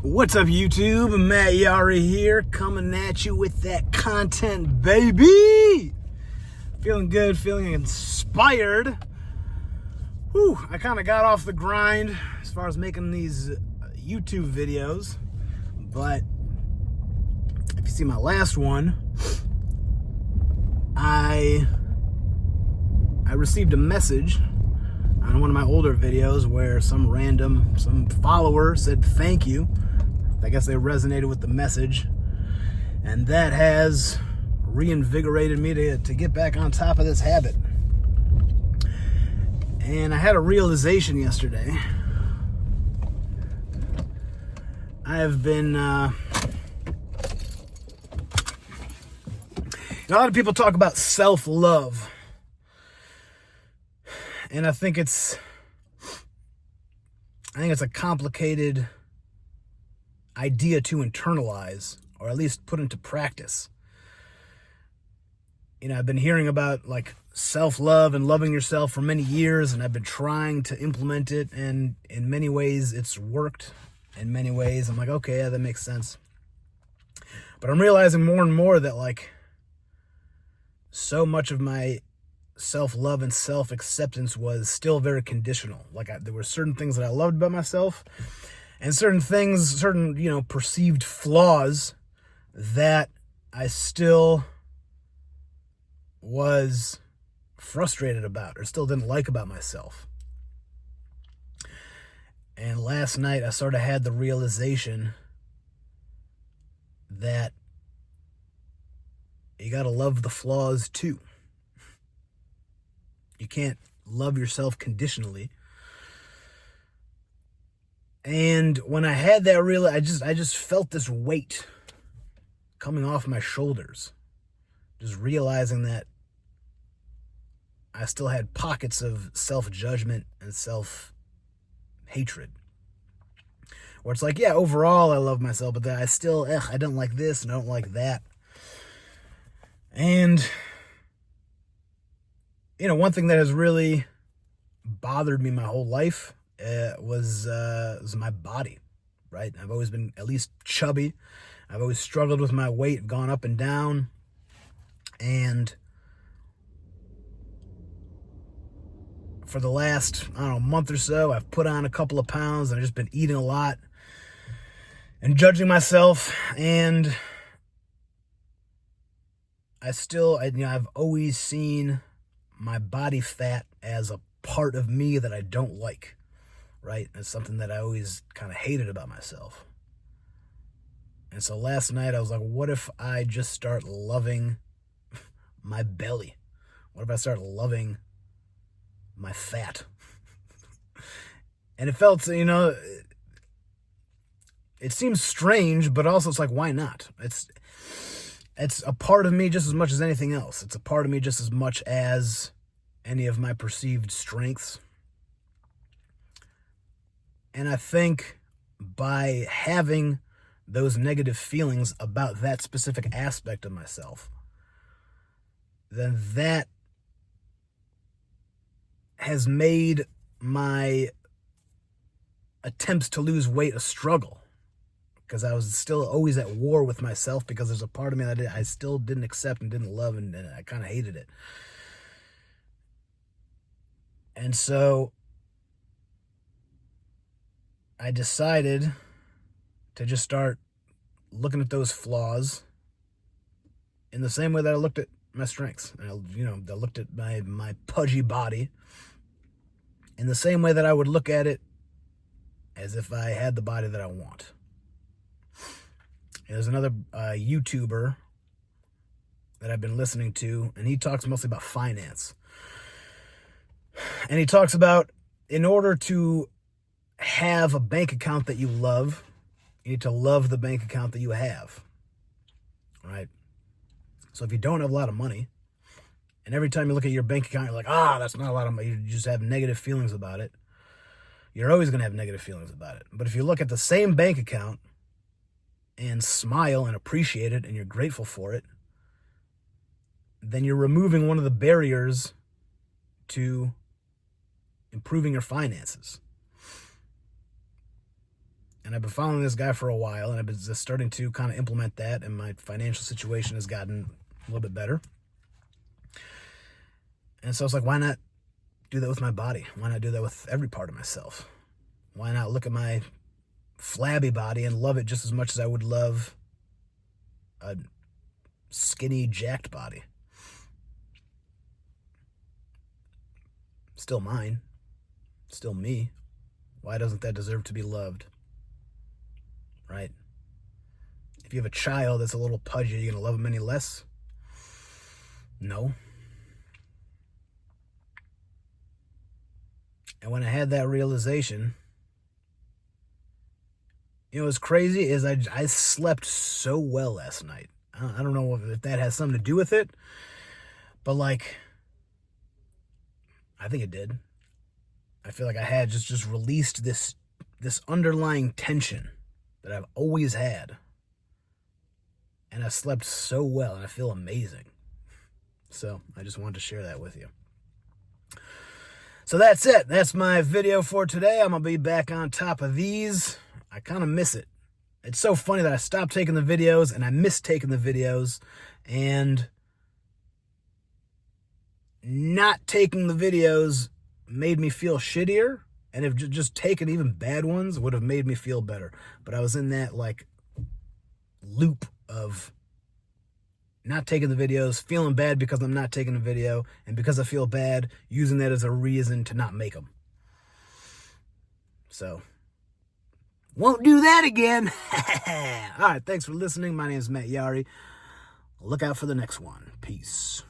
What's up, YouTube? Matt Yari here, coming at you with that content, baby! Feeling good, feeling inspired. Whew, I kind of got off the grind as far as making these YouTube videos, but if you see my last one, I received a message on one of my older videos where some follower said thank you. I guess they resonated with the message, and that has reinvigorated me to get back on top of this habit. And I had a realization yesterday. I have been a lot of people talk about self-love, and I think it's a complicated idea to internalize, or at least put into practice. I've been hearing about like self-love and loving yourself for many years, and I've been trying to implement it, and in many ways it's worked. In many ways I'm like, okay, yeah, that makes sense. But I'm realizing more and more that like so much of my self-love and self-acceptance was still very conditional. Like there were certain things that I loved about myself, and certain perceived flaws that I still was frustrated about or still didn't like about myself. And last night I sort of had the realization that you gotta love the flaws too. You can't love yourself conditionally. And when I had that I just felt this weight coming off my shoulders. Just realizing that I still had pockets of self-judgment and self-hatred. Where it's like, yeah, overall I love myself, but I still, I don't like this and I don't like that. And, one thing that has really bothered me my whole life was my body, right? I've always been at least chubby. I've always struggled with my weight, gone up and down. And for the last, month or so, I've put on a couple of pounds, and I've just been eating a lot and judging myself. And I've always seen my body fat as a part of me that I don't like, right? It's something that I always kind of hated about myself. And so last night I was like, what if I just start loving my belly? What if I start loving my fat? And it felt, it seems strange, but also it's like, why not? It's a part of me just as much as anything else. It's a part of me just as much as any of my perceived strengths. And I think by having those negative feelings about that specific aspect of myself, then that has made my attempts to lose weight a struggle. Because I was still always at war with myself, because there's a part of me that I still didn't accept and didn't love, and I kind of hated it. And so I decided to just start looking at those flaws in the same way that I looked at my strengths. And I looked at my pudgy body in the same way that I would look at it as if I had the body that I want. There's another YouTuber that I've been listening to, and he talks mostly about finance. And he talks about, in order to have a bank account that you love, you need to love the bank account that you have, right? So if you don't have a lot of money, and every time you look at your bank account, you're like, that's not a lot of money, you just have negative feelings about it, you're always going to have negative feelings about it. But if you look at the same bank account and smile and appreciate it, and you're grateful for it, then you're removing one of the barriers to improving your finances. And I've been following this guy for a while, and I've been just starting to kind of implement that, and my financial situation has gotten a little bit better. And so it's like, why not do that with my body? Why not do that with every part of myself? Why not look at my flabby body and love it just as much as I would love a skinny, jacked body? Still mine. Still me. Why doesn't that deserve to be loved? Right? If you have a child that's a little pudgy, are you going to love them any less? No. And when I had that realization, you know what's crazy is I slept so well last night. I don't know if that has something to do with it, but like, I think it did. I feel like I had just released this underlying tension that I've always had. And I slept so well, and I feel amazing. So I just wanted to share that with you. So that's it. That's my video for today. I'm going to be back on top of these. I kind of miss it. It's so funny that I stopped taking the videos, and I miss taking the videos, and not taking the videos made me feel shittier, and if just taking even bad ones would have made me feel better. But I was in that like loop of not taking the videos, feeling bad because I'm not taking the video, and because I feel bad, using that as a reason to not make them. So, won't do that again. All right, thanks for listening. My name is Matt Yari. Look out for the next one. Peace.